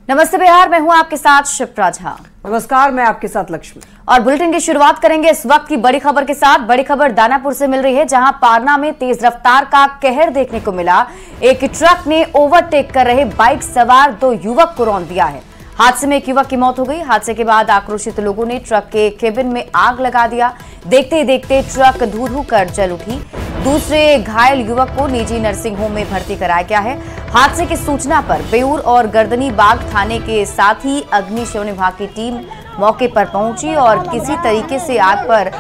नमस्ते बिहार, मैं हूं आपके साथ शिप्रा झा। नमस्कार, मैं आपके साथ लक्ष्मी। और बुलेटिन की शुरुआत करेंगे इस वक्त की बड़ी खबर के साथ। बड़ी खबर दानापुर से मिल रही है, जहां पारना में तेज रफ्तार का कहर देखने को मिला। एक ट्रक ने ओवरटेक कर रहे बाइक सवार 2 युवक को रौंद दिया है। हादसे में एक युवक की मौत हो गई। हादसे के बाद आक्रोशित लोगों ने ट्रक के केबिन में आग लगा दिया। देखते ही देखते ट्रक धू-धू कर जल उठी। दूसरे घायल युवक को निजी नर्सिंग होम में भर्ती कराया गया है। हादसे की सूचना पर बेऊर और गर्दनी बाग थाने के साथ ही अग्निशमन विभाग की टीम मौके पर पहुंची और किसी तरीके से आग पर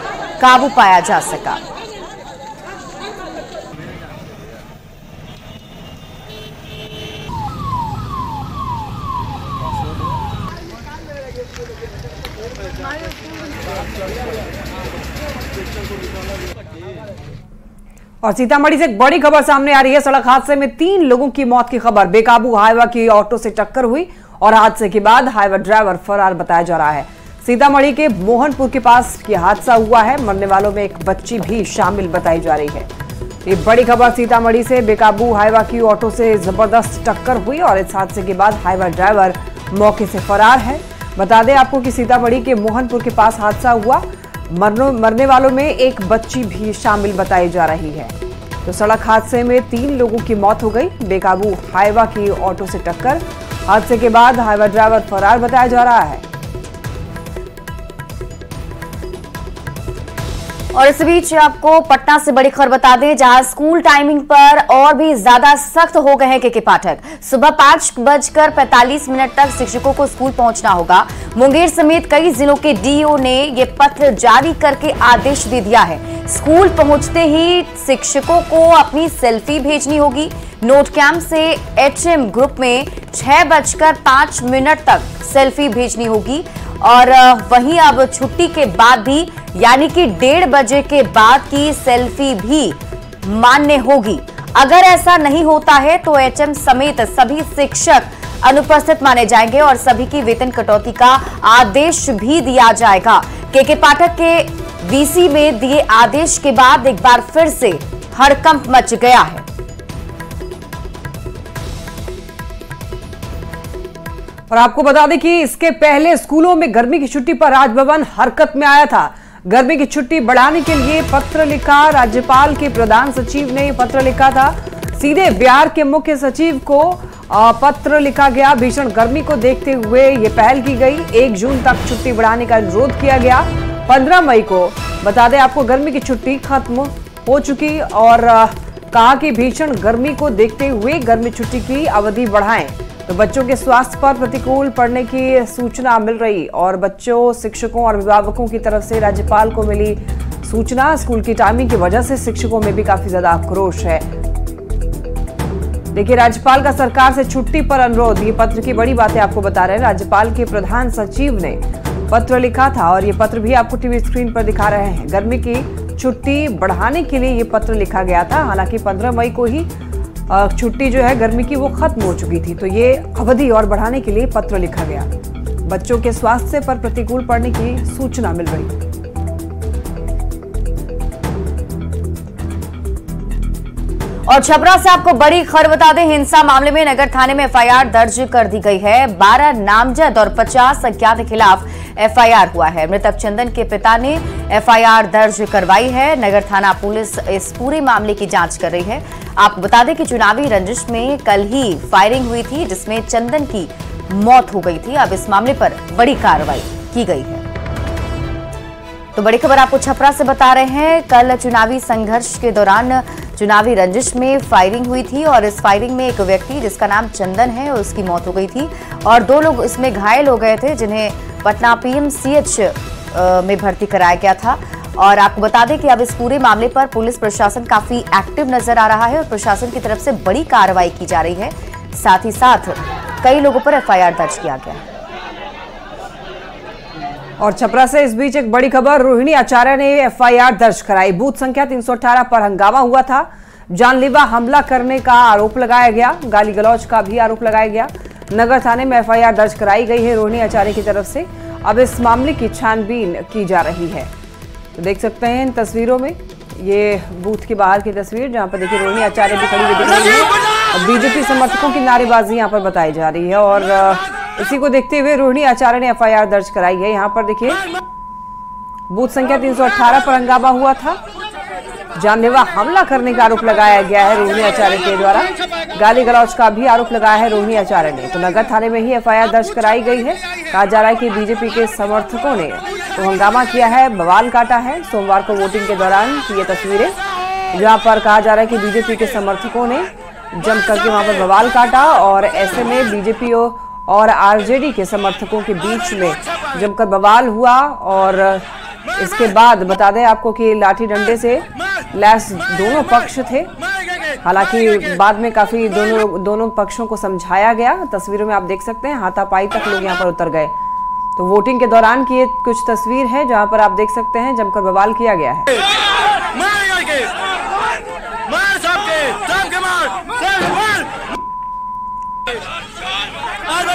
काबू पाया जा सका। और सीतामढ़ी से एक बड़ी खबर सामने आ रही है। सड़क हादसे में 3 लोगों की मौत की खबर। बेकाबू हाईवा की ऑटो से टक्कर हुई और हादसे के बाद हाईवा ड्राइवर फरार बताया जा रहा है। सीतामढ़ी के मोहनपुर के पास यह हादसा हुआ है। मरने वालों में एक बच्ची भी शामिल बताई जा रही है। ये बड़ी खबर सीतामढ़ी से। बेकाबू हाईवा की ऑटो से जबरदस्त टक्कर हुई और इस हादसे के बाद हाईवा ड्राइवर मौके से फरार है। बता दें आपको कि सीतामढ़ी के मोहनपुर के पास हादसा हुआ। मरने वालों में एक बच्ची भी शामिल बताई जा रही है। तो सड़क हादसे में 3 लोगों की मौत हो गई। बेकाबू हाईवा की ऑटो से टक्कर। हादसे के बाद हाईवा ड्राइवर फरार बताया जा रहा है। और इस बीच आपको पटना से बड़ी खबर बता दें, जहां स्कूल टाइमिंग पर और भी ज्यादा सख्त हो गए हैं के पाठक। सुबह 5:45 तक शिक्षकों को स्कूल पहुंचना होगा। मुंगेर समेत कई जिलों के डीओ ने ये पत्र जारी करके आदेश दे दिया है। स्कूल पहुंचते ही शिक्षकों को अपनी सेल्फी भेजनी होगी। नोट कैंप से एचएम ग्रुप में 6:05 तक सेल्फी भेजनी होगी। और वहीं अब छुट्टी के बाद भी, यानी कि 1:30 बजे के बाद की सेल्फी भी मान्य होगी। अगर ऐसा नहीं होता है तो एचएम समेत सभी शिक्षक अनुपस्थित माने जाएंगे और सभी की वेतन कटौती का आदेश भी दिया जाएगा। के पाठक के वीसी में दिए आदेश के बाद एक बार फिर से हड़कंप मच गया है। और आपको बता दें कि इसके पहले स्कूलों में गर्मी की छुट्टी पर राजभवन हरकत में आया था। गर्मी की छुट्टी बढ़ाने के लिए पत्र लिखा। राज्यपाल के प्रधान सचिव ने पत्र लिखा था। सीधे बिहार के मुख्य सचिव को पत्र लिखा गया। भीषण गर्मी को देखते हुए ये पहल की गई। 1 जून तक छुट्टी बढ़ाने का अनुरोध किया गया। 15 मई को बता दें आपको गर्मी की छुट्टी खत्म हो चुकी और कहा कि भीषण गर्मी को देखते हुए गर्मी छुट्टी की अवधि बढ़ाएं। तो बच्चों के स्वास्थ्य पर प्रतिकूल पड़ने की सूचना मिल रही और बच्चों, शिक्षकों और अभिभावकों की तरफ से राज्यपाल को मिली सूचना। स्कूल की टाइमिंग की वजह से शिक्षकों में भी काफी ज्यादा आक्रोश है। देखिए, राज्यपाल का सरकार से छुट्टी पर अनुरोध। ये पत्र की बड़ी बातें आपको बता रहे हैं। राज्यपाल के प्रधान सचिव ने पत्र लिखा था और ये पत्र भी आपको टीवी स्क्रीन पर दिखा रहे हैं। गर्मी की छुट्टी बढ़ाने के लिए ये पत्र लिखा गया था। हालांकि 15 मई को ही छुट्टी जो है गर्मी की वो खत्म हो चुकी थी। तो ये अवधि और बढ़ाने के लिए पत्र लिखा गया। बच्चों के स्वास्थ्य पर प्रतिकूल पड़ने की सूचना मिल रही है। और छपरा से आपको बड़ी खबर बता दें, हिंसा मामले में नगर थाने में एफआईआर दर्ज कर दी गई है। 12 नामजद और 50 अज्ञात के खिलाफ एफआईआर हुआ है। मृतक चंदन के पिता ने एफआईआर दर्ज करवाई है। नगर थाना पुलिस इस पूरे मामले की जांच कर रही है। आपको बता दें कि चुनावी रंजिश में कल ही फायरिंग हुई थी, जिसमें चंदन की मौत हो गई थी। अब इस मामले पर बड़ी कार्रवाई की गई है। तो बड़ी खबर आपको छपरा से बता रहे हैं। कल चुनावी संघर्ष के दौरान चुनावी रंजिश में फायरिंग हुई थी और इस फायरिंग में एक व्यक्ति जिसका नाम चंदन है उसकी मौत हो गई थी और 2 लोग इसमें घायल हो गए थे, जिन्हें पटना पीएमसीएच में भर्ती कराया गया था। और आपको बता दें कि अब इस पूरे मामले पर पुलिस प्रशासन काफी एक्टिव नजर आ रहा है और प्रशासन की तरफ से बड़ी कार्रवाई की जा रही है। साथ ही साथ कई लोगों पर एफआईआर दर्ज किया गया। और छपरा से इस बीच एक बड़ी खबर। रोहिणी आचार्य ने एफआईआर दर्ज कराई। बूथ संख्या 318 पर हंगामा हुआ था। जानलेवा हमला करने का आरोप लगाया गया। गाली गलौज का भी आरोप लगाया गया। नगर थाने में एफआईआर दर्ज कराई गई है रोहिणी आचार्य की तरफ से। अब इस मामले की छानबीन की जा रही है। तो देख सकते हैं इन तस्वीरों में, ये बूथ के बाहर की तस्वीर, जहां पर देखिए रोहिणी आचार्य भी खड़ी हुई दिख रही है और बीजेपी समर्थकों की नारेबाजी यहां पर बताई जा रही है। और इसी को देखते हुए रोहिणी आचार्य ने एफआईआर दर्ज कराई है। यहाँ पर देखिए बूथ संख्या 318 पर हंगामा हुआ था। जानलेवा हमला करने का आरोप लगाया गया है रोहिणी आचार्य के द्वारा। गाली गलौज का भी आरोप लगाया है रोहिणी आचार्य ने। तो नगर थाने में ही एफआईआर दर्ज कराई गई है। कहा जा रहा है कि बीजेपी के समर्थकों ने तो हंगामा किया है, बवाल काटा है। सोमवार को वोटिंग के दौरान की ये तस्वीरें, जहां पर कहा जा रहा है कि बीजेपी के समर्थकों ने जम करके वहां पर बवाल काटा और ऐसे में बीजेपी और आरजेडी के समर्थकों के बीच में जमकर बवाल हुआ। और इसके बाद बता दें आपको कि लाठी डंडे से लैस दोनों पक्ष थे। हालांकि बाद में काफी दोनों पक्षों को समझाया गया। तस्वीरों में आप देख सकते हैं हाथापाई तक लोग यहां पर उतर गए। तो वोटिंग के दौरान की ये कुछ तस्वीर है जहां पर आप देख सकते हैं जमकर बवाल किया गया है।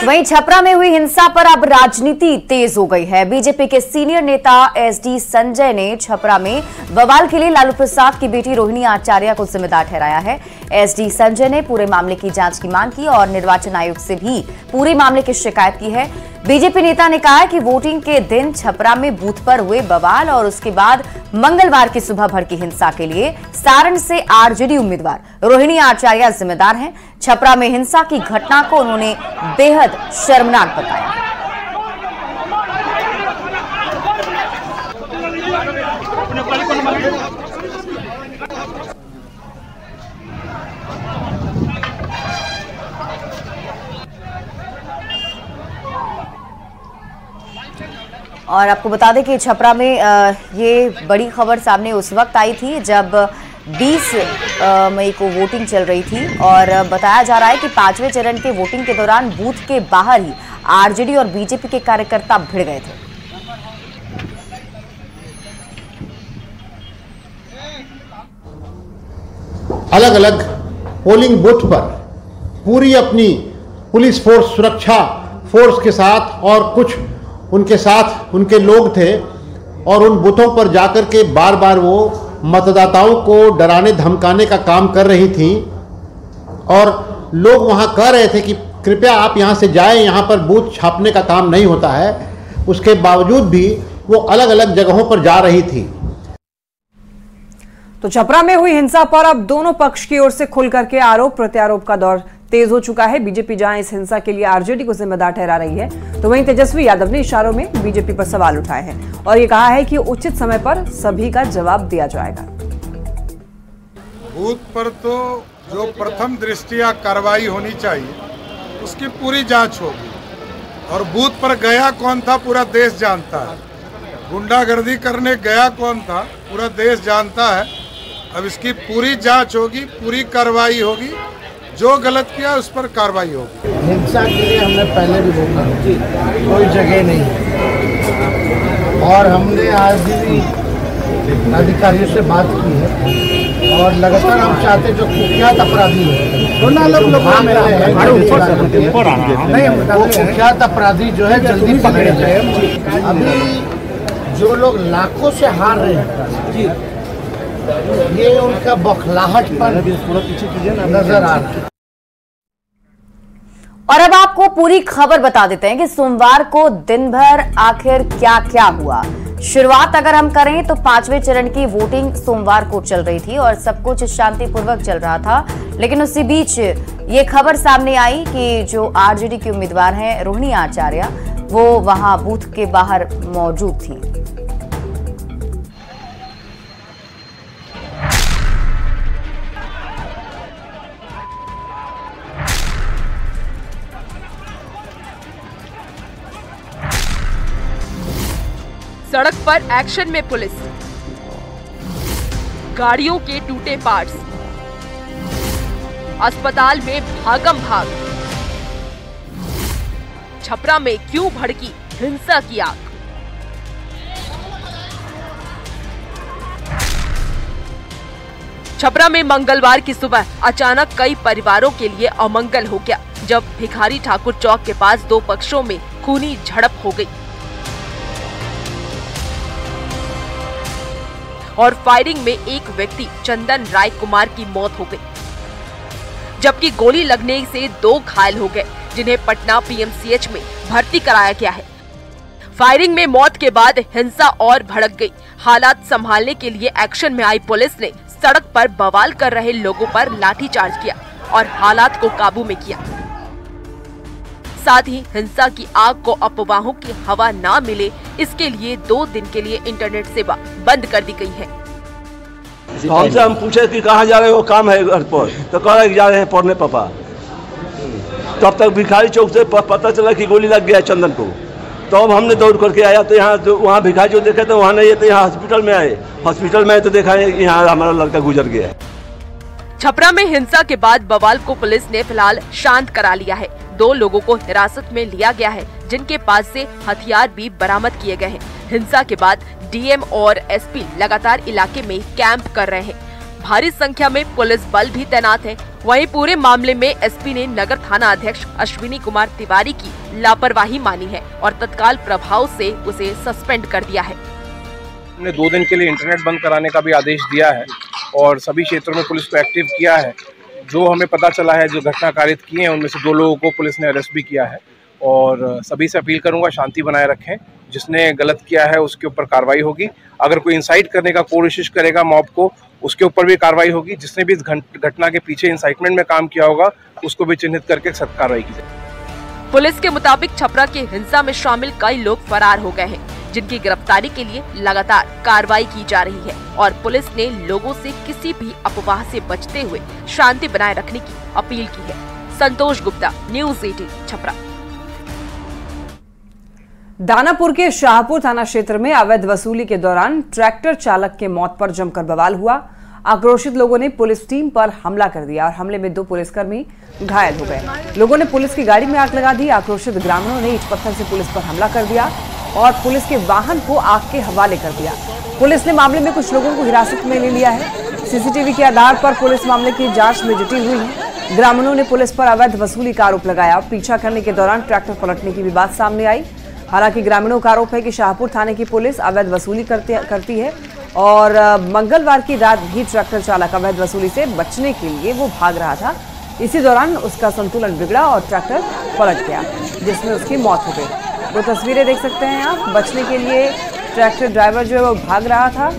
वहीं छपरा में हुई हिंसा पर अब राजनीति तेज हो गई है। बीजेपी के सीनियर नेता एसडी संजय ने छपरा में बवाल के लिए लालू प्रसाद की बेटी रोहिणी आचार्य को जिम्मेदार ठहराया है। एसडी संजय ने पूरे मामले की जांच की मांग की और निर्वाचन आयोग से भी पूरे मामले की शिकायत की है। बीजेपी नेता ने कहा कि वोटिंग के दिन छपरा में बूथ पर हुए बवाल और उसके बाद मंगलवार की सुबह भड़की हिंसा के लिए सारण से आरजेडी उम्मीदवार रोहिणी आचार्य जिम्मेदार हैं। छपरा में हिंसा की घटना को उन्होंने बेहद शर्मनाक बताया। और आपको बता दें कि छपरा में ये बड़ी खबर सामने उस वक्त आई थी जब 20 मई को वोटिंग चल रही थी और बताया जा रहा है कि 5वें चरण के वोटिंग के दौरान बूथ के बाहर ही आरजेडी और बीजेपी के कार्यकर्ता भिड़ गए थे। अलग अलग पोलिंग बूथ पर पूरी अपनी पुलिस फोर्स, सुरक्षा फोर्स के साथ और कुछ उनके साथ उनके लोग थे और उन बूथों पर जाकर के बार बार वो मतदाताओं को डराने धमकाने का काम कर रही थी। और लोग वहां कह रहे थे कि कृपया आप यहां से जाएं, यहां पर बूथ छापने का काम नहीं होता है। उसके बावजूद भी वो अलग अलग जगहों पर जा रही थी। तो छपरा में हुई हिंसा पर अब दोनों पक्ष की ओर से खुल करके आरोप प्रत्यारोप का दौर तेज हो चुका है। बीजेपी जहां इस हिंसा के लिए आरजेडी को जिम्मेदार ठहरा रही है, तो वहीं तेजस्वी यादव ने इशारों में बीजेपी पर सवाल उठाए हैं और ये कहा है कि उचित समय पर सभी का जवाब दिया जाएगा। बूथ पर तो जो प्रथम दृष्टया कार्रवाई होनी चाहिए उसकी पूरी जांच होगी। और बूथ पर गया कौन था पूरा देश जानता है, गुंडागर्दी करने गया कौन था पूरा देश जानता है। अब इसकी पूरी जांच होगी, पूरी कार्रवाई होगी, जो गलत किया उस पर कार्रवाई होगी। हिंसा के लिए हमने पहले भी रोका, कोई जगह नहीं है। और हमने आज भी अधिकारियों से बात की है और लगातार हम चाहते जो कुख्यात अपराधी है वो कुख्यात अपराधी जो है जल्दी पकड़े जाए। अभी जो लोग लाखों से हार रहे हैं ये उनका बौखलाहट पर नजर आ रहा है। और अब आपको पूरी खबर बता देते हैं कि सोमवार को दिन भर आखिर क्या क्या हुआ। शुरुआत अगर हम करें तो 5वें चरण की वोटिंग सोमवार को चल रही थी और सब कुछ शांतिपूर्वक चल रहा था। लेकिन उसी बीच ये खबर सामने आई कि जो आरजेडी की उम्मीदवार हैं रोहिणी आचार्य, वो वहां बूथ के बाहर मौजूद थी। सड़क पर एक्शन में पुलिस, गाड़ियों के टूटे पार्ट्स, अस्पताल में भागम भाग। छपरा में क्यों भड़की हिंसा की आग? छपरा में मंगलवार की सुबह अचानक कई परिवारों के लिए अमंगल हो गया जब भिखारी ठाकुर चौक के पास दो पक्षों में खूनी झड़प हो गई और फायरिंग में एक व्यक्ति चंदन राय कुमार की मौत हो गई। जबकि गोली लगने से 2 घायल हो गए, जिन्हें पटना पीएमसीएच में भर्ती कराया गया है। फायरिंग में मौत के बाद हिंसा और भड़क गई। हालात संभालने के लिए एक्शन में आई पुलिस ने सड़क पर बवाल कर रहे लोगों पर लाठीचार्ज किया और हालात को काबू में किया। साथ ही हिंसा की आग को अफवाहों की हवा ना मिले, इसके लिए 2 दिन के लिए इंटरनेट सेवा बंद कर दी गई है। तो हमसे हम पूछे कि कहाँ जा रहे हो, काम है घर पर, तो कह रहे जा रहे हैं पढ़ने पापा। तब तक भिखारी चौक से पता चला कि गोली लग गया चंदन को। तो अब हमने दौड़ करके आया, तो यहाँ वहाँ भिखारी चौक देखे तो वहाँ नहीं है, तो यहाँ हॉस्पिटल में आए। हॉस्पिटल में आए तो देखा है कि यहाँ हमारा लड़का गुजर गया है। छपरा में हिंसा के बाद बवाल को पुलिस ने फिलहाल शांत करा लिया है। 2 लोगों को हिरासत में लिया गया है, जिनके पास से हथियार भी बरामद किए गए हैं। हिंसा के बाद डीएम और एसपी लगातार इलाके में कैंप कर रहे हैं। भारी संख्या में पुलिस बल भी तैनात है। वहीं पूरे मामले में एसपी ने नगर थाना अध्यक्ष अश्विनी कुमार तिवारी की लापरवाही मानी है और तत्काल प्रभाव से उसे सस्पेंड कर दिया है। हमने 2 दिन के लिए इंटरनेट बंद कराने का भी आदेश दिया है और सभी क्षेत्रों में पुलिस को एक्टिव किया है। जो हमें पता चला है, जो घटना कारित किए हैं, उनमें से 2 लोगों को पुलिस ने अरेस्ट भी किया है और सभी से अपील करूंगा शांति बनाए रखें। जिसने गलत किया है उसके ऊपर कार्रवाई होगी। अगर कोई इंसाइट करने का कोशिश करेगा मॉब को, उसके ऊपर भी कार्रवाई होगी। जिसने भी इस घटना के पीछे इंसाइटमेंट में काम किया होगा उसको भी चिन्हित करके सख्त कार्रवाई की जाए। पुलिस के मुताबिक छपरा की हिंसा में शामिल कई लोग फरार हो गए हैं, जिनकी गिरफ्तारी के लिए लगातार कार्रवाई की जा रही है और पुलिस ने लोगों से किसी भी अफवाह से बचते हुए शांति बनाए रखने की अपील की है। संतोष गुप्ता, न्यूज़ 18 छपरा। दानापुर के शाहपुर थाना क्षेत्र में अवैध वसूली के दौरान ट्रैक्टर चालक के मौत पर जमकर बवाल हुआ। आक्रोशित लोगों ने पुलिस टीम पर हमला कर दिया और हमले में 2 पुलिसकर्मी घायल हो गए। लोगों ने पुलिस की गाड़ी में आग लगा दी। आक्रोशित ग्रामीणों ने ईंट पत्थर से पुलिस पर हमला कर दिया और पुलिस के वाहन को आग के हवाले कर दिया। पुलिस ने मामले में कुछ लोगों को हिरासत में ले लिया है। सीसीटीवी के आधार पर पुलिस मामले की जांच में जुटी हुई है। ग्रामीणों ने पुलिस पर अवैध वसूली का आरोप लगाया। पीछा करने के दौरान ट्रैक्टर पलटने की भी बात सामने आई। हालांकि ग्रामीणों का आरोप है कि शाहपुर थाने की पुलिस अवैध वसूली करती है और मंगलवार की रात भी ट्रैक्टर चालक अवैध वसूली से बचने के लिए वो भाग रहा था। इसी दौरान उसका संतुलन बिगड़ा और ट्रैक्टर पलट गया, जिसमें उसकी मौत हो गई। 2 तस्वीरें देख सकते हैं आप। बचने के लिए ट्रैक्टर ड्राइवर जो है वो भाग रहा था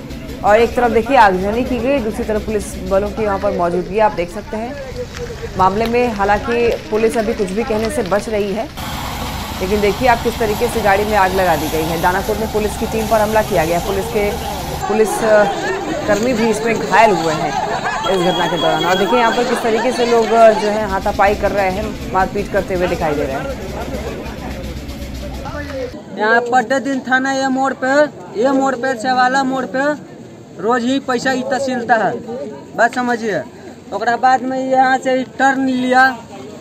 और एक तरफ देखिए आगजनी की गई, दूसरी तरफ पुलिस बलों की यहाँ पर मौजूदगी आप देख सकते हैं। मामले में हालांकि पुलिस अभी कुछ भी कहने से बच रही है, लेकिन देखिए आप किस तरीके से गाड़ी में आग लगा दी गई है। दानापुर में पुलिस की टीम पर हमला किया गया। पुलिस कर्मी भी इसमें घायल हुए हैं इस घटना के दौरान। और देखिए यहाँ पर किस तरीके से लोग जो है हाथापाई कर रहे हैं, मारपीट करते हुए दिखाई दे रहे हैं। यहाँ पड्डे दिन थाना ये मोड़ पे सेवाला मोड़ पे रोज ही पैसा ही तहसीलता है, बात समझिए। और बाद में यहाँ से टर्न लिया,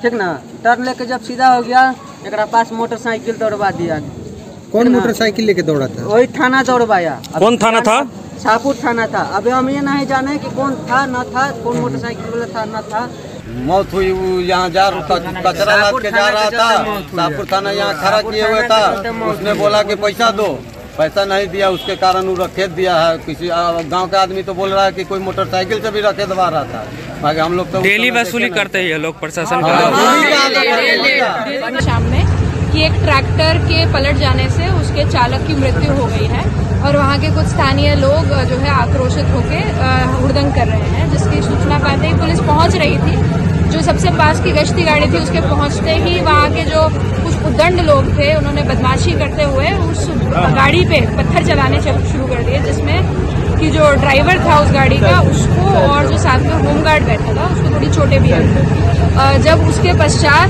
ठीक ना, टर्न लेके जब सीधा हो गया, एक पास मोटरसाइकिल दौड़वा दिया। कौन मोटरसाइकिल लेके दौड़ा था? वही थाना दौड़वाया। कौन थाना था? शाहपुर थाना था। अभी हम ये नहीं जाने कि कौन था न था, कौन मोटरसाइकिल वाला था न था। मौत हुई, वो यहाँ जा रहा था, कचरा लाद के जा रहा था। शाहपुर थाना यहाँ खड़ा किए हुए था। उसने बोला कि पैसा दो, पैसा नहीं दिया, उसके कारण वो रखेत दिया है। किसी गांव का आदमी तो बोल रहा है कि कोई मोटरसाइकिल से भी रखेत दबा रहा था। बाकी हम लोग तो डेली वसूली करते हैं लोग, प्रशासन शाम में कि एक ट्रैक्टर के पलट जाने से उसके चालक की मृत्यु हो गई है और वहाँ के कुछ स्थानीय लोग जो है आक्रोशित होकर हुड़दंग कर रहे हैं, जिसकी सूचना पाते ही पुलिस पहुँच रही थी। जो सबसे पास की गश्ती गाड़ी थी उसके पहुँचते ही वहाँ के जो कुछ उद्दंड लोग थे उन्होंने बदमाशी करते हुए उस गाड़ी पे पत्थर चलाने शुरू कर दिए, जिसमें कि जो ड्राइवर था उस गाड़ी का उसको और जो साथ में होमगार्ड बैठा था उसको थोड़ी चोटें भी आई। जब उसके पश्चात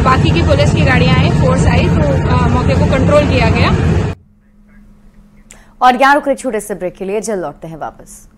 बाकी की पुलिस की गाड़ियां आई, फोर्स आई, तो मौके को कंट्रोल किया गया। और यहाँ रुक रहे छोटे से ब्रेक के लिए, जल्द लौटते हैं वापस।